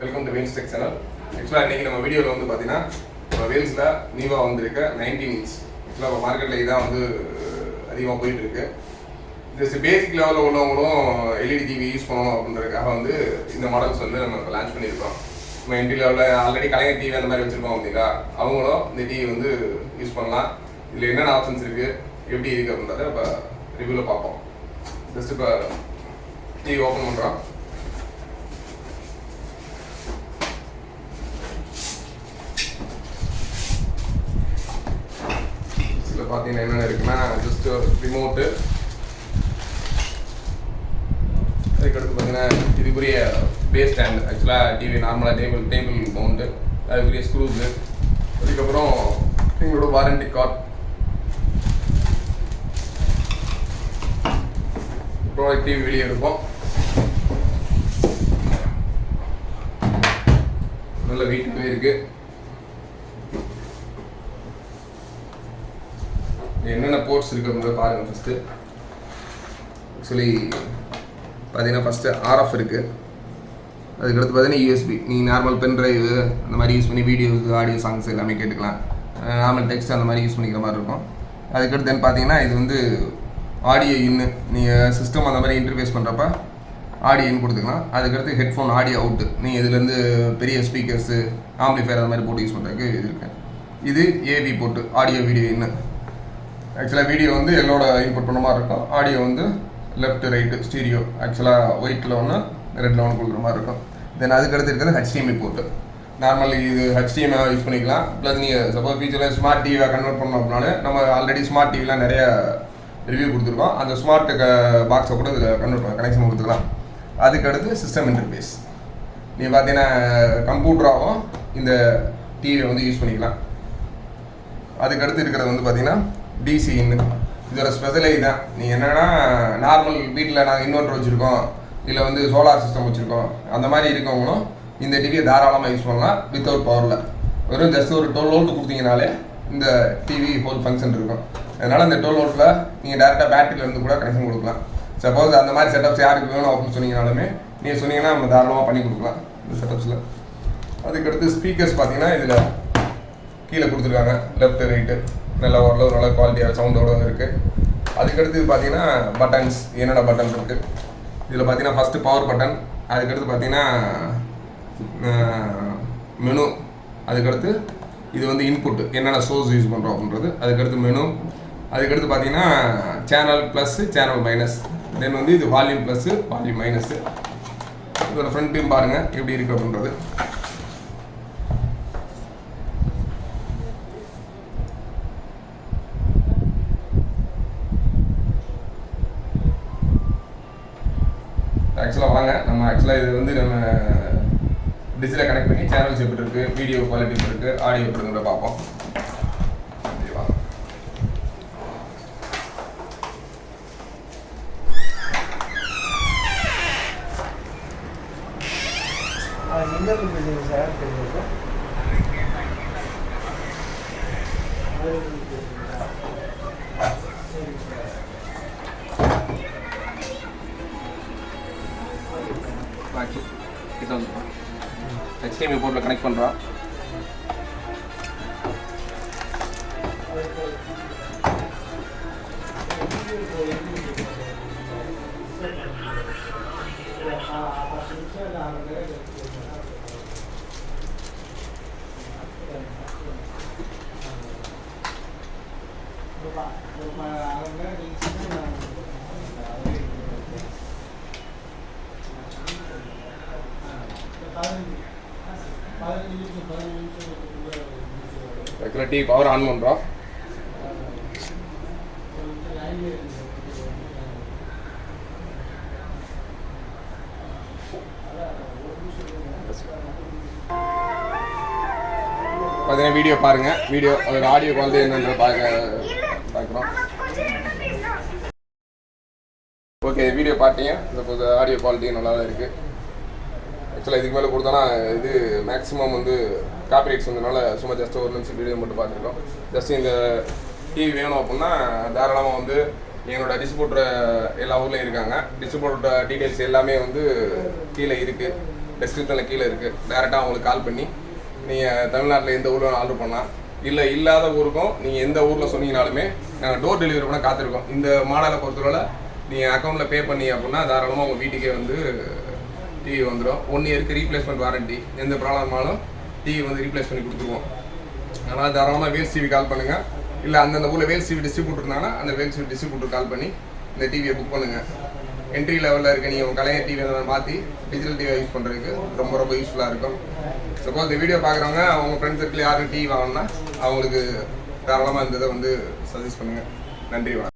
Welcome to Vels tech channel. ஆக்சுவலாக இன்றைக்கி நம்ம வீடியோவில் வந்து பார்த்தீங்கன்னா வேல்ஸில் நியூவாக வந்திருக்க 19 இன்ச் ஆக்சுவலாக மார்க்கெட்டில் இதான் வந்து அதிகமாக போயிட்டுருக்கு. ஜஸ்ட் பேசிக் லெவலில் உள்ளவங்களும் எல்இடி டிவி யூஸ் பண்ணணும் அப்படின்றதுக்காக வந்து இந்த மாடல்ஸ் வந்து நம்ம லான்ச் பண்ணியிருக்கோம். நம்ம என்ட்ரி லெவலில் ஆல்ரெடி கலைஞர் டிவி அந்த மாதிரி வச்சுருக்கோம் அப்படின்னா அவங்களும் இந்த டிவி வந்து யூஸ் பண்ணலாம். இதில் என்னென்ன ஆப்ஷன்ஸ் இருக்குது, எப்படி இருக்குது அப்படின்றத இப்போ ரிவ்யூவில் பார்ப்போம். ஜஸ்ட் இப்போ டிவி ஓப்பன் பண்ணுறோம். இதில் பார்த்தீங்கன்னா என்னென்ன இருக்குன்னா ஜஸ்ட் ரிமோட்டு, அதுக்கடுத்து பார்த்தீங்கன்னா இதுக்குரிய பேஸ் ஸ்டாண்டு, ஆக்சுவலாக டிவி நார்மலாக டேபிள் மவுண்ட்டு, அதுக்குரிய ஸ்க்ரூஸு, அதுக்கப்புறம் எங்களோட வாரண்டி கார்டு, அப்புறம் டிவி வெளியே எடுப்போம். நல்ல வீட்டுக்கு இருக்குது. என்னென்ன போர்ட்ஸ் இருக்குன்றத பாருங்கள். ஃபஸ்ட்டு ஆக்சுவலி பார்த்தீங்கன்னா ஃபஸ்ட்டு ஆர்எஃப் இருக்குது. அதுக்கடுத்து பார்த்தீங்கன்னா யூஎஸ்பி. நீங்கள் நார்மல் பென் ட்ரைவ் அந்த மாதிரி யூஸ் பண்ணி வீடியோஸ், ஆடியோ, சாங்ஸ் எல்லாமே கேட்டுக்கலாம். நார்மல் டெக்ஸ்ட் அந்த மாதிரி யூஸ் பண்ணிக்கிற மாதிரி இருக்கும். அதுக்கடுத்து தென் பார்த்தீங்கன்னா இது வந்து ஆடியோ இன்னு, நீங்கள் சிஸ்டம் அந்த மாதிரி இன்டர்ஃபேஸ் பண்ணுறப்ப ஆடியோ இன் கொடுத்துக்கலாம். அதுக்கடுத்து ஹெட்ஃபோன் ஆடியோ அவுட்டு, நீங்கள் இதுலேருந்து பெரிய ஸ்பீக்கர்ஸு, ஆம்பிளிஃபயர் அந்த மாதிரி போட்டு யூஸ் பண்ணுறதுக்கு இது இருக்குது. இது ஏவி போட்டு ஆடியோ வீடியோ இன்னு. ஆக்சுவலாக வீடியோ வந்து எல்லோட இன்புட் பண்ண மாதிரி இருக்கும், ஆடியோ வந்து லெஃப்ட் ரைட்டு ஸ்டீரியோ, ஆக்சுவலாக ஒயிட்டில் ஒன்று ரெட்டில் ஒன்று கொடுக்குற மாதிரி இருக்கும். தென் அதுக்கடுத்து இருக்கிறது HDMI போர்ட்டு. நார்மல் இது HDMI யூஸ் பண்ணிக்கலாம். ப்ளஸ் நீங்கள் சப்போஸ் ஃபியூச்சரில் ஸ்மார்ட் டிவியாக கன்வெர்ட் பண்ணோம் அப்படின்னாலே நம்ம ஆல்ரெடி ஸ்மார்ட் டிவிலாம் நிறைய ரிவ்யூ கொடுத்துருக்கோம். அந்த ஸ்மார்ட் பாக்ஸை கூட இதில் கனெக்ஷன் கொடுத்துக்கலாம். அதுக்கடுத்து சிஸ்டம் இன்டர்ஃபேஸ், நீங்கள் பார்த்தீங்கன்னா கம்ப்யூட்டராகவும் இந்த டிவியை வந்து யூஸ் பண்ணிக்கலாம். அதுக்கடுத்து இருக்கிறது வந்து பார்த்தீங்கன்னா டிசி இன்னு. இதோட ஸ்பெஷலே தான். நீங்கள் என்னென்னா நார்மல் வீட்டில் நாங்கள் இன்வெர்டர் வச்சுருக்கோம், இல்லை வந்து சோலார் சிஸ்டம் வச்சுருக்கோம், அந்த மாதிரி இருக்கவங்களும் இந்த டிவியை தாராளமாக யூஸ் பண்ணலாம். வித்தவுட் பவரில் வெறும் ஜஸ்ட் ஒரு 12 வோல்ட் கொடுத்தீங்கனாலே இந்த டிவி ஹோல் ஃபங்க்ஷன் இருக்கும். அதனால் இந்த 12 வோல்ட்டில் நீங்கள் டேரெக்டாக பேட்டரியிலேருந்து கூட கனெக்ஷன் கொடுக்கலாம். சப்போஸ் அந்த மாதிரி செட்டப்ஸ் யாருக்கு வேணும் அப்படின்னு சொன்னீங்கனாலுமே நீங்கள் சொன்னீங்கன்னா நம்ம தாராளமாக பண்ணி கொடுக்கலாம் இந்த செட்டப்ஸில். அதுக்கடுத்து ஸ்பீக்கர்ஸ் பார்த்தீங்கன்னா இதில் கீழே கொடுத்துருக்காங்க, லெஃப்ட் ரைட்டு, நல்ல ஓரளவு நல்ல குவாலிட்டியாக சவுண்டோட இருக்குது. அதுக்கடுத்து பார்த்தீங்கன்னா பட்டன்ஸ், என்னென்ன பட்டன் இருக்குது இதில் பார்த்தீங்கன்னா ஃபஸ்ட்டு பவர் பட்டன், அதுக்கடுத்து பார்த்தீங்கன்னா மெனு, அதுக்கடுத்து இது வந்து இன்புட்டு என்னென்ன சோர்ஸ் யூஸ் பண்ணுறோம் அப்படின்றது, அதுக்கடுத்து மெனு, அதுக்கடுத்து பார்த்தீங்கன்னா சேனல் ப்ளஸ்ஸு, சேனல் மைனஸ், தென் வந்து இது வால்யூம் ப்ளஸ்ஸு, வால்யூம் மைனஸு. இதோட ஃப்ரண்ட்டையும் பாருங்கள் எப்படி இருக்குது அப்படின்றது. ஆக்சுவலாக வாங்க நம்ம இது வந்து நம்ம டிஜிட்டலை கனெக்ட் பண்ணி சேனல்ஸ் எப்படி இருக்குது, வீடியோ குவாலிட்டி எப்படி இருக்குது, ஆடியோ எப்படி இருக்குன்ற பார்ப்போம். HDMI போர்ட்டில் கனெக்ட் பண்ணுறோம். டிவி பவர் ஆன் பண்ணுறோம். பார்த்தீங்கன்னா வீடியோ பாருங்கள், வீடியோ அதோட ஆடியோ குவாலிட்டி என்னன்ற பார்க்குறோம். ஓகே, வீடியோ பார்த்தீங்க, இந்த ஆடியோ குவாலிட்டி நல்லா தான் இருக்குது. ஆக்சுவலாக இதுக்கு மேலே கொடுத்தோன்னா இது மேக்ஸிமம் வந்து காப்பிரைட்ஸ் வந்ததுனால சும்மா ஜஸ்ட் ஒரு நிமிஷம் வீடியோ மட்டும் பார்த்துருக்கோம். ஜஸ்ட் இந்த டிவி வேணும் அப்படின்னா தாராளமாக வந்து எங்களோட டிஸ்ட்ரிபியூட்டர் எல்லா ஊர்லேயும் இருக்காங்க. டிஸ்ட்ரிபியூட்டர் டீட்டெயில்ஸ் எல்லாமே வந்து கீழே இருக்குது. டிஸ்கிரிப்ஷனில் கீழே இருக்குது. டேரெக்டாக அவங்களுக்கு கால் பண்ணி நீங்கள் தமிழ்நாட்டில் எந்த ஊரில் ஆர்டர் பண்ணலாம். இல்லை இல்லாத ஊருக்கும் நீங்கள் எந்த ஊரில் சொன்னீங்கனாலுமே நாங்கள் டோர் டெலிவரி பண்ண காத்திருக்கோம். இந்த மாடலை பொறுத்தவரை நீங்கள் அக்கௌண்ட்டில் பே பண்ணி அப்படின்னா தாராளமாக உங்கள் வீட்டுக்கே வந்து டிவி வந்துடும். 1 இயருக்கு ரீப்ளேஸ்மெண்ட் வாரண்டி. எந்த ப்ராப்ளமாலும் டிவி வந்து ரீப்ளேஸ் பண்ணி கொடுத்துருவோம். அதனால் தாராளமாக வேல்ஸ் டிவி கால் பண்ணுங்கள். இல்லை அந்தந்த ஊரில் வேல்ஸ் டிவி டிஸ்ட்ரிபியூட்டர் இருந்தாங்கன்னா அந்த வேல்ஸ் டிவி டிஸ்ட்ரிபியூட்டர் கால் பண்ணி இந்த டிவியை புக் பண்ணுங்கள். என்ட்ரி லெவலில் இருக்க நீங்கள் உங்கள் கலைஞர் டிவி மாற்றி டிஜிட்டல் டிவியை யூஸ் பண்ணுறதுக்கு ரொம்ப ரொம்ப யூஸ்ஃபுல்லாக இருக்கும். சப்போஸ் இந்த வீடியோ பார்க்குறவங்க அவங்க ஃப்ரெண்ட்ஸ் சர்க்கிள் யாரும் டிவி வாங்கினா அவங்களுக்கு தாராளமாக இந்த இதை வந்து சஜஸ்ட் பண்ணுங்கள். நன்றி, வணக்கம்.